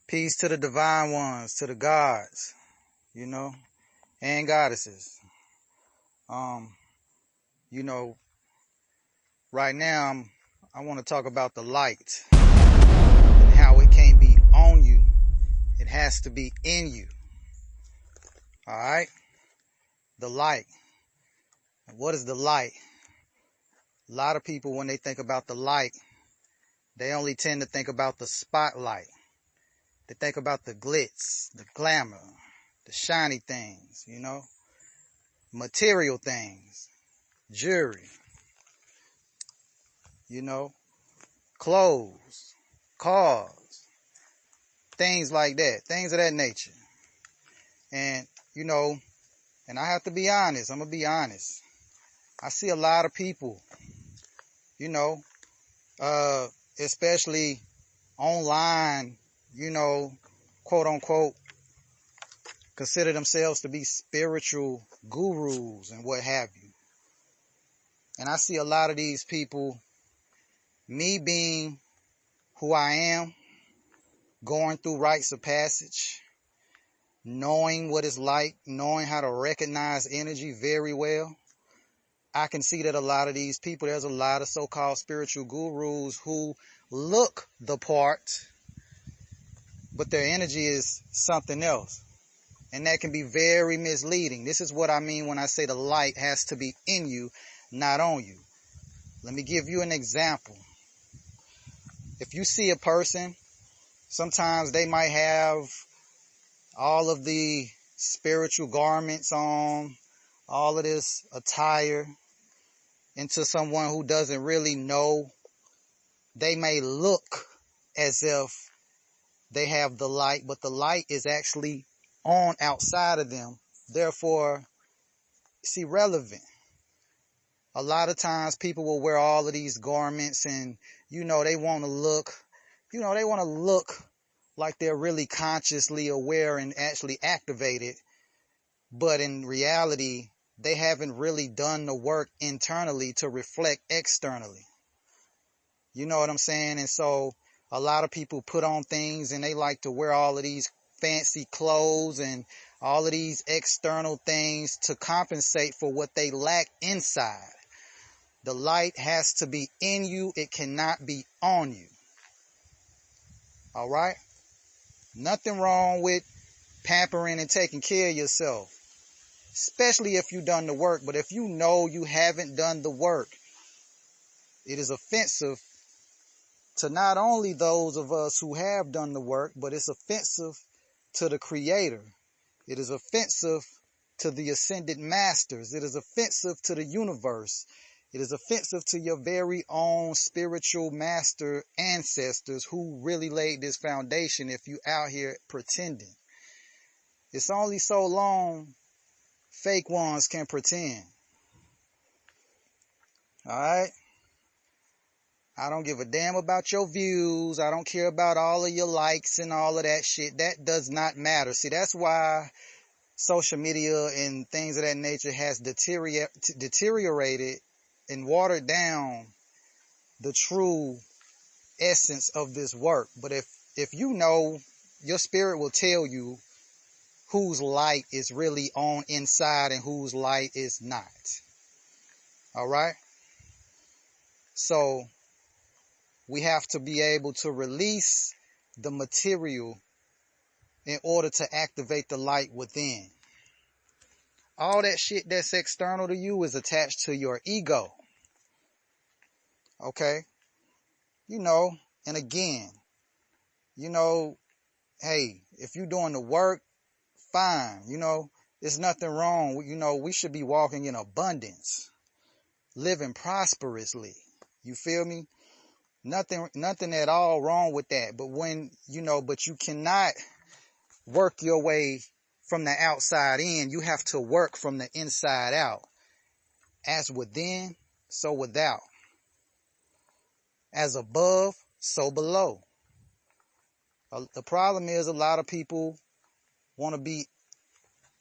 Peace to the divine ones, to the gods, and goddesses. Um, you know, right now I want to talk about the light and how it can't be on you. It has to be in you. All right? The light. What is the light? A lot of people, when they think about the light, they only tend to think about the spotlight. They think about the glitz, the glamour, the shiny things, material things, jewelry, clothes, cars, things like that, things of that nature. And, and I have to be honest, I'm going to be honest. I see a lot of people, especially online, quote unquote, consider themselves to be spiritual gurus and what have you. And I see a lot of these people, me being who I am, going through rites of passage, knowing what it's like, knowing how to recognize energy very well. I can see that a lot of these people, there's a lot of so-called spiritual gurus who look the part, but their energy is something else. And that can be very misleading. This is what I mean when I say the light has to be in you, not on you. Let me give you an example. If you see a person, sometimes they might have all of the spiritual garments on, all of this attire, into someone who doesn't really know. They may look as if they have the light, but the light is actually on outside of them. Therefore, it's irrelevant. A lot of times people will wear all of these garments and, they want to look, like they're really consciously aware and actually activated. But in reality, they haven't really done the work internally to reflect externally. You know what I'm saying? And so a lot of people put on things and they like to wear all of these fancy clothes and all of these external things to compensate for what they lack inside. The light has to be in you. It cannot be on you. All right? Nothing wrong with pampering and taking care of yourself, especially if you've done the work. But if you know you haven't done the work, it is offensive to not only those of us who have done the work, but it's offensive to the Creator. It is offensive to the ascended masters. It is offensive to the universe. It is offensive to your very own spiritual master ancestors who really laid this foundation if you out here pretending. It's only so long fake ones can pretend. Alright? I don't give a damn about your views. I don't care about all of your likes and all of that shit. That does not matter. See, that's why social media and things of that nature has deteriorated and watered down the true essence of this work. But if you know, your spirit will tell you whose light is really on inside and whose light is not. All right? So we have to be able to release the material in order to activate the light within. All that shit that's external to you is attached to your ego. Okay? And again, hey, if you're doing the work, fine. There's nothing wrong. We should be walking in abundance, living prosperously. You feel me? Nothing at all wrong with that. But but you cannot work your way from the outside in. You have to work from the inside out. As within, so without. As above, so below. The problem is a lot of people want to be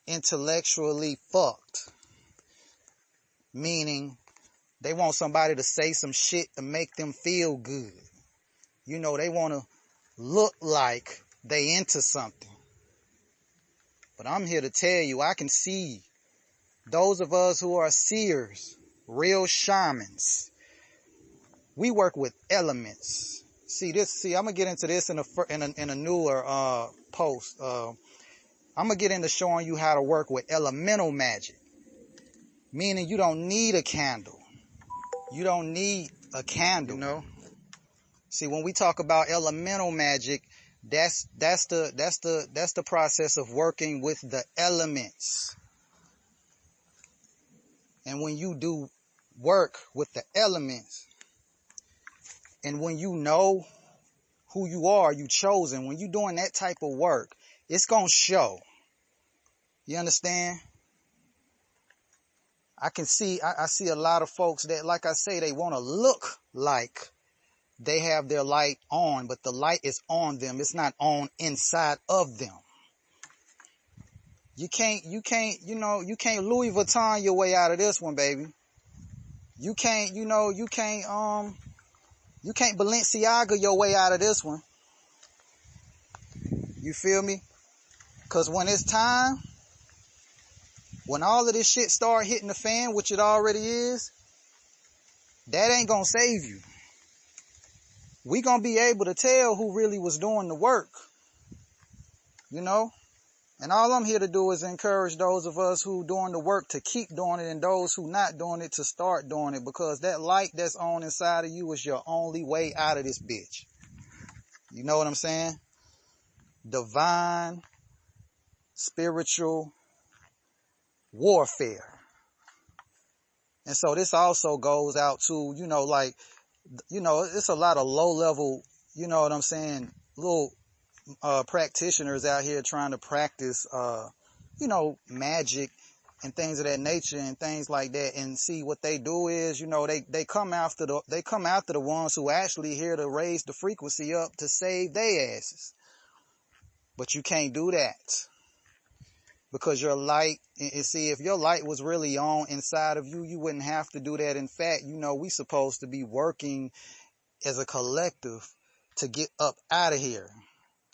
intellectually fucked. Meaning, they want somebody to say some shit to make them feel good. They want to look like they into something. But I'm here to tell you, I can see those of us who are seers, real shamans. We work with elements. See, I'm gonna get into this in a newer post. I'm gonna get into showing you how to work with elemental magic, meaning you don't need a candle. You don't need a candle. You know. See, when we talk about elemental magic, that's the process of working with the elements. And when you do work with the elements, and when you know who you are, you chosen, when you're doing that type of work, it's gonna show. You understand? I see a lot of folks that, like I say, they want to look like they have their light on, but the light is on them. It's not on inside of them. You can't Louis Vuitton your way out of this one, baby. You can't Balenciaga your way out of this one. You feel me? Cause when it's time, when all of this shit start hitting the fan, which it already is, that ain't gonna save you. We gonna be able to tell who really was doing the work. You know? And all I'm here to do is encourage those of us who doing the work to keep doing it, and those who not doing it to start doing it, because that light that's on inside of you is your only way out of this bitch. You know what I'm saying? Divine, spiritual warfare. And so this also goes out to, it's a lot of low level, you know what I'm saying, little practitioners out here trying to practice, magic and things of that nature and things like that. And see, what they do is, they come after the ones who actually here to raise the frequency up to save their asses. But you can't do that, because your light, and see, if your light was really on inside of you, you wouldn't have to do that. In fact, we supposed to be working as a collective to get up out of here,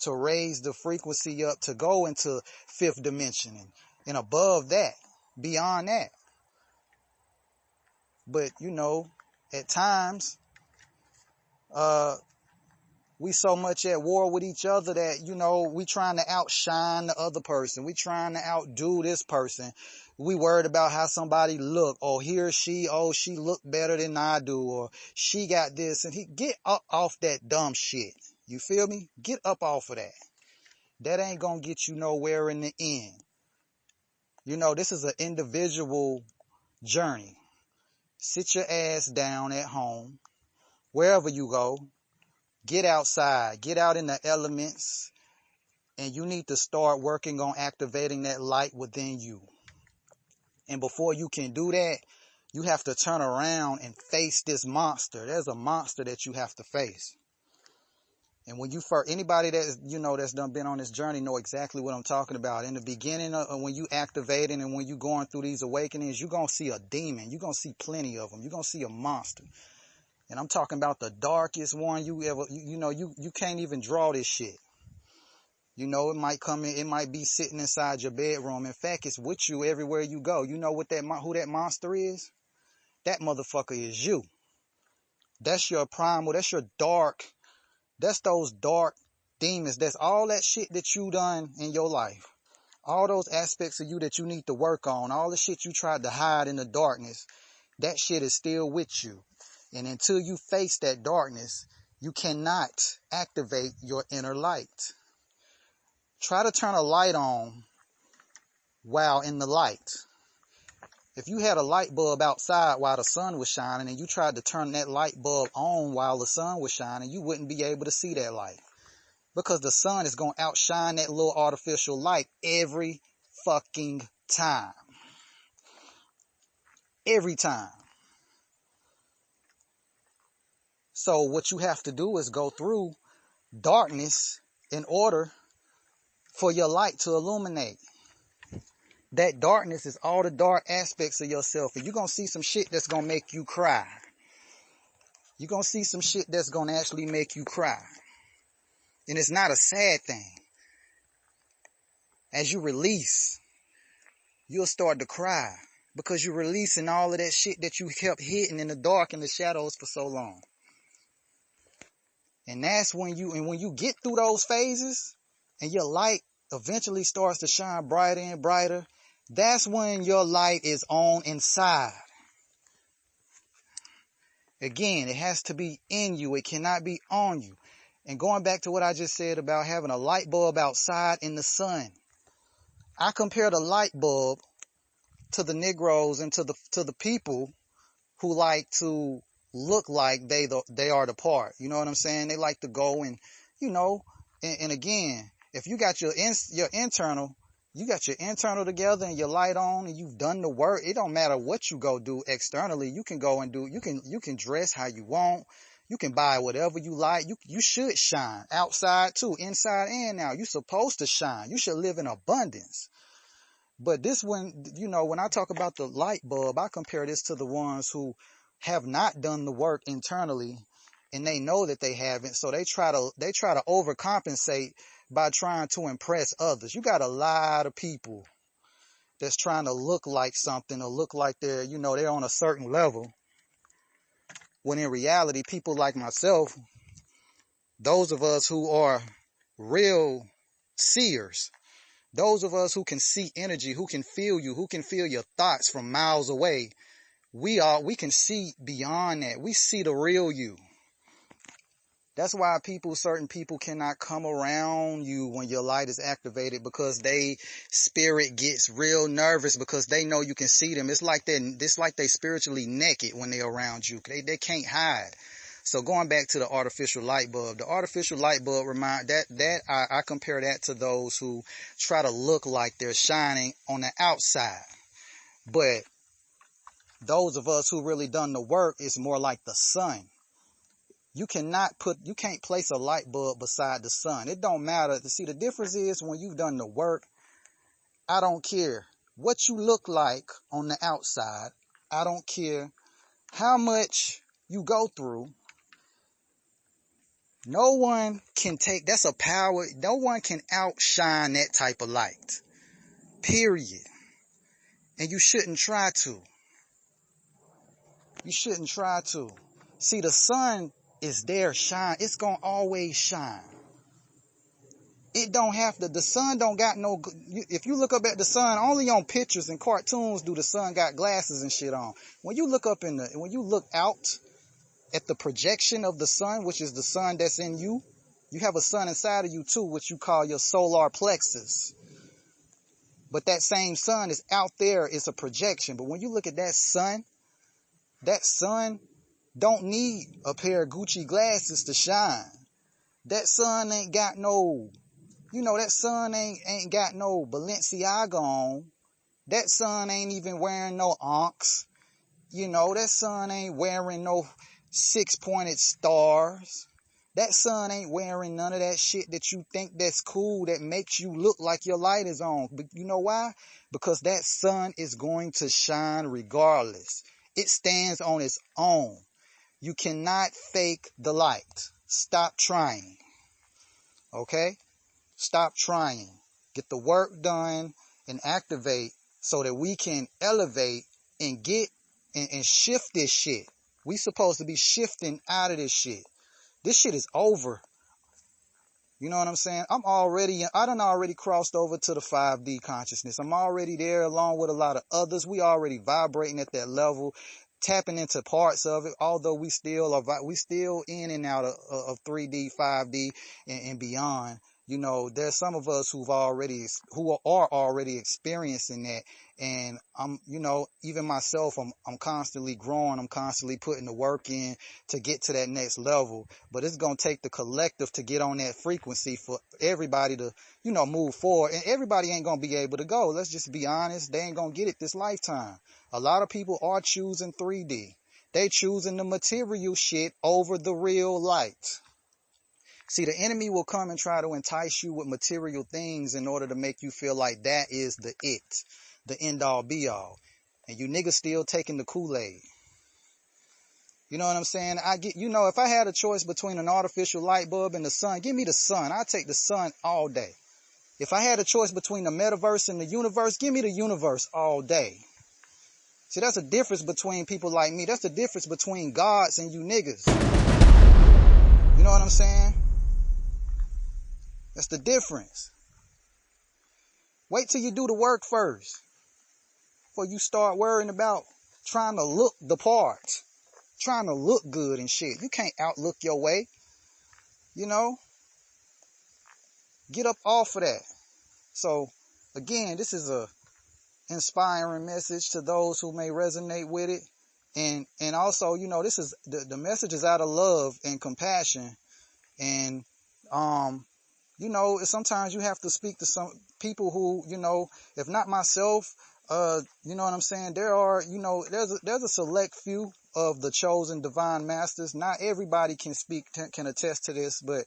to raise the frequency up, to go into fifth dimension and above that, beyond that. But, at times, we so much at war with each other that, we trying to outshine the other person. We trying to outdo this person. We worried about how somebody look, or he or she, she look better than I do, or she got this. And get up off that dumb shit. You feel me? Get up off of that. That ain't gonna get you nowhere in the end. This is an individual journey. Sit your ass down at home, wherever you go. Get outside, get out in the elements, and you need to start working on activating that light within you. And before you can do that, you have to turn around and face this monster. There's a monster that you have to face. And when anybody that's, that's done been on this journey know exactly what I'm talking about. In the beginning, when you activating and when you going through these awakenings, you're going to see a demon. You're going to see plenty of them. You're going to see a monster. And I'm talking about the darkest one you ever, you can't even draw this shit. It might come in, it might be sitting inside your bedroom. In fact, it's with you everywhere you go. You know who that monster is? That motherfucker is you. That's your primal, that's your dark, that's those dark demons. That's all that shit that you done in your life. All those aspects of you that you need to work on. All the shit you tried to hide in the darkness. That shit is still with you. And until you face that darkness, you cannot activate your inner light. Try to turn a light on while in the light. If you had a light bulb outside while the sun was shining and you tried to turn that light bulb on while the sun was shining, you wouldn't be able to see that light. Because the sun is going to outshine that little artificial light every fucking time. Every time. So what you have to do is go through darkness in order for your light to illuminate. That darkness is all the dark aspects of yourself. And you're going to see some shit that's going to make you cry. You're going to see some shit that's going to actually make you cry. And it's not a sad thing. as you release, you'll start to cry because you're releasing all of that shit that you kept hidden in the dark and the shadows for so long. And that's when you get through those phases and your light eventually starts to shine brighter and brighter, that's when your light is on inside. Again, it has to be in you. It cannot be on you. And going back to what I just said about having a light bulb outside in the sun, I compare the light bulb to the Negroes and to the people who like to look like they are the part. You know what I'm saying? They like to go and, and again, if you got your internal, you got your internal together and your light on and you've done the work, it don't matter what you go do externally. You can go and do, you can dress how you want. You can buy whatever you like. You should shine outside too, inside and out. You're supposed to shine. You should live in abundance. But this one, when I talk about the light bulb, I compare this to the ones who have not done the work internally and they know that they haven't. So they try to overcompensate by trying to impress others. You got a lot of people that's trying to look like something or look like they're on a certain level. When in reality, people like myself, those of us who are real seers, those of us who can see energy, who can feel you, who can feel your thoughts from miles away, we can see beyond that. We see the real you. That's why certain people cannot come around you when your light is activated, because they spirit gets real nervous because they know you can see them. It's like they spiritually naked when they're around you. They can't hide. So going back to the artificial light bulb, I compare that to those who try to look like they're shining on the outside. But those of us who really done the work is more like the sun. You can't place a light bulb beside the sun. It don't matter. See, the difference is when you've done the work, I don't care what you look like on the outside. I don't care how much you go through. No one can that's a power. No one can outshine that type of light. Period. And you shouldn't try to. You shouldn't try to. See, the sun is there, shine. It's going to always shine. It don't have to. The sun don't got no. If you look up at the sun, only on pictures and cartoons do the sun got glasses and shit on. When you look out at the projection of the sun, which is the sun that's in you, you have a sun inside of you too, which you call your solar plexus. But that same sun is out there. It's a projection. But when you look at that sun don't need a pair of Gucci glasses to shine. That sun ain't got no, that sun ain't got no Balenciaga on. That sun ain't even wearing no Ankhs. That sun ain't wearing no 6-pointed stars. That sun ain't wearing none of that shit that you think that's cool, that makes you look like your light is on. But you know why? Because that sun is going to shine regardless. It stands on its own. You cannot fake the light. Stop trying. Okay? Stop trying. Get the work done and activate so that we can elevate and get and shift this shit. We supposed to be shifting out of this shit. This shit is over. You know what I'm saying? I done already crossed over to the 5D consciousness. I'm already there along with a lot of others. We already vibrating at that level, tapping into parts of it, although we still in and out of 3D, 5D, and beyond. There's some of us who are already experiencing that. And I'm, even myself, I'm constantly growing. I'm constantly putting the work in to get to that next level. But it's going to take the collective to get on that frequency for everybody to, move forward. And everybody ain't going to be able to go. Let's just be honest. They ain't going to get it this lifetime. A lot of people are choosing 3D. They choosing the material shit over the real light. See, the enemy will come and try to entice you with material things in order to make you feel like that is the end all be all. And you niggas still taking the Kool-Aid. You know what I'm saying? If I had a choice between an artificial light bulb and the sun, give me the sun. I'll take the sun all day. If I had a choice between the metaverse and the universe, give me the universe all day. See, that's the difference between people like me. That's the difference between gods and you niggas. You know what I'm saying? That's the difference. Wait till you do the work first before you start worrying about trying to look the part, trying to look good and shit. You can't outlook your way, you know? Get up off of that. So, again, this is a inspiring message to those who may resonate with it. And also, you know, this is the message is out of love and compassion. And, you know, sometimes you have to speak to some people who, you know, if not myself, you know what I'm saying? There are, you know, there's a select few of the chosen divine masters. Not everybody can can attest to this, but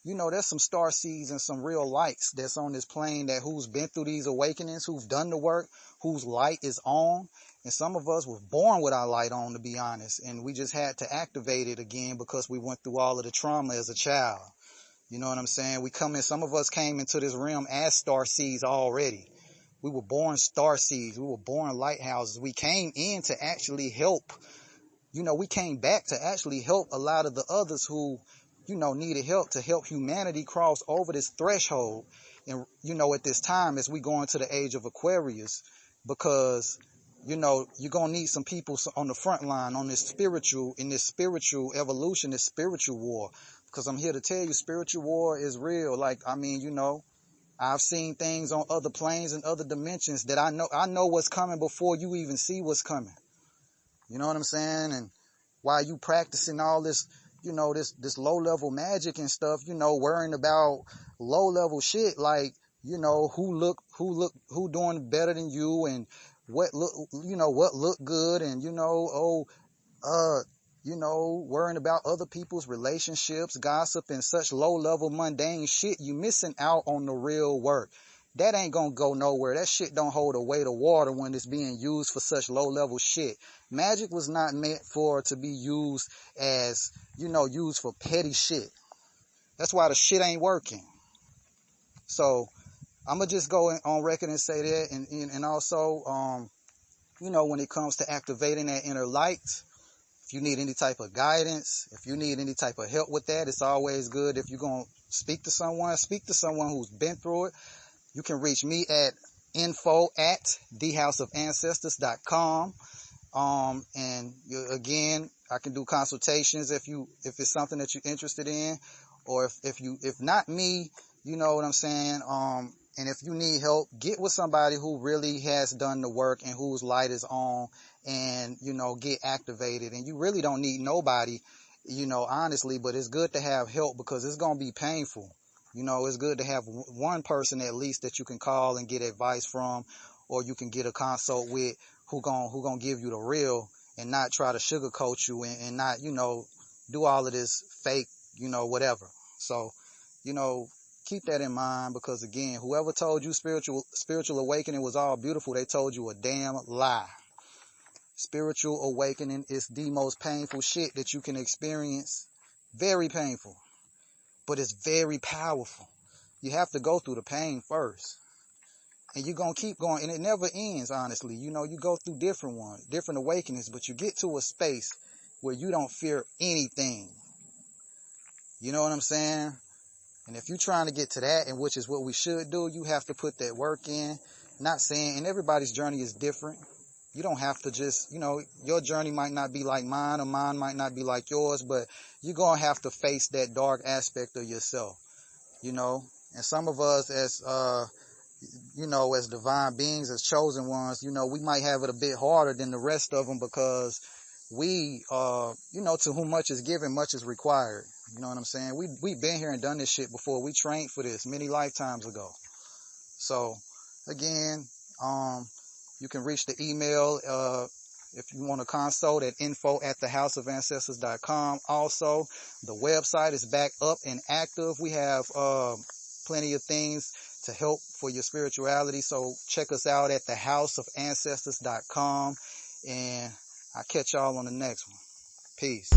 you know, there's some star seeds and some real lights that's on this plane that who's been through these awakenings, who've done the work, whose light is on. And some of us were born with our light on, to be honest. And we just had to activate it again because we went through all of the trauma as a child. You know what I'm saying? Some of us came into this realm as star seeds already. We were born star seeds. We were born lighthouses. We came in to actually help. You know, we came back to actually help a lot of the others who, you know, needed help, to help humanity cross over this threshold. And, you know, at this time, as we go into the age of Aquarius, because, you know, you're going to need some people on the front line in this spiritual evolution, this spiritual war. Because I'm here to tell you, spiritual war is real. Like, I mean, you know, I've seen things on other planes and other dimensions that I know what's coming before you even see what's coming. You know what I'm saying? And while you practicing all this, you know, this low level magic and stuff, you know, worrying about low level shit like, you know, who doing better than you and what look good and, you know, you know, worrying about other people's relationships, gossip and such low level mundane shit, you missing out on the real work. That ain't gonna go nowhere. That shit don't hold a weight of water when it's being used for such low level shit. Magic was not meant to be used as, you know, used for petty shit. That's why the shit ain't working. So I'm gonna just go on record and say that. And also, you know, when it comes to activating that inner light, if you need any type of guidance, if you need any type of help with that, it's always good if you're gonna speak to someone who's been through it. You can reach me at info@thehouseofancestors.com. And again, I can do consultations if it's something that you're interested in, or if not me, you know what I'm saying. And if you need help, get with somebody who really has done the work and whose light is on, and, you know, get activated. And you really don't need nobody, you know, honestly, but it's good to have help because it's going to be painful. You know, it's good to have one person at least that you can call and get advice from, or you can get a consult with who gonna give you the real and not try to sugarcoat you and not, you know, do all of this fake, you know, whatever. So, you know, keep that in mind because, again, whoever told you spiritual awakening was all beautiful, they told you a damn lie. Spiritual awakening is the most painful shit that you can experience. Very painful. But it's very powerful. You have to go through the pain first. And you're going to keep going. And it never ends, honestly. You know, you go through different awakenings, but you get to a space where you don't fear anything. You know what I'm saying? And if you're trying to get to that, and which is what we should do, you have to put that work in. Not saying, and everybody's journey is different. You don't have to just, you know, your journey might not be like mine or mine might not be like yours, but you're going to have to face that dark aspect of yourself, you know. And some of us as, you know, as divine beings, as chosen ones, you know, we might have it a bit harder than the rest of them because we, you know, to whom much is given, much is required. You know what I'm saying? We've been here and done this shit before. We trained for this many lifetimes ago. So, again, you can reach the email if you want to consult at info@thehouseofancestors.com. Also, the website is back up and active. We have plenty of things to help for your spirituality. So check us out at thehouseofancestors.com. And I'll catch y'all on the next one. Peace.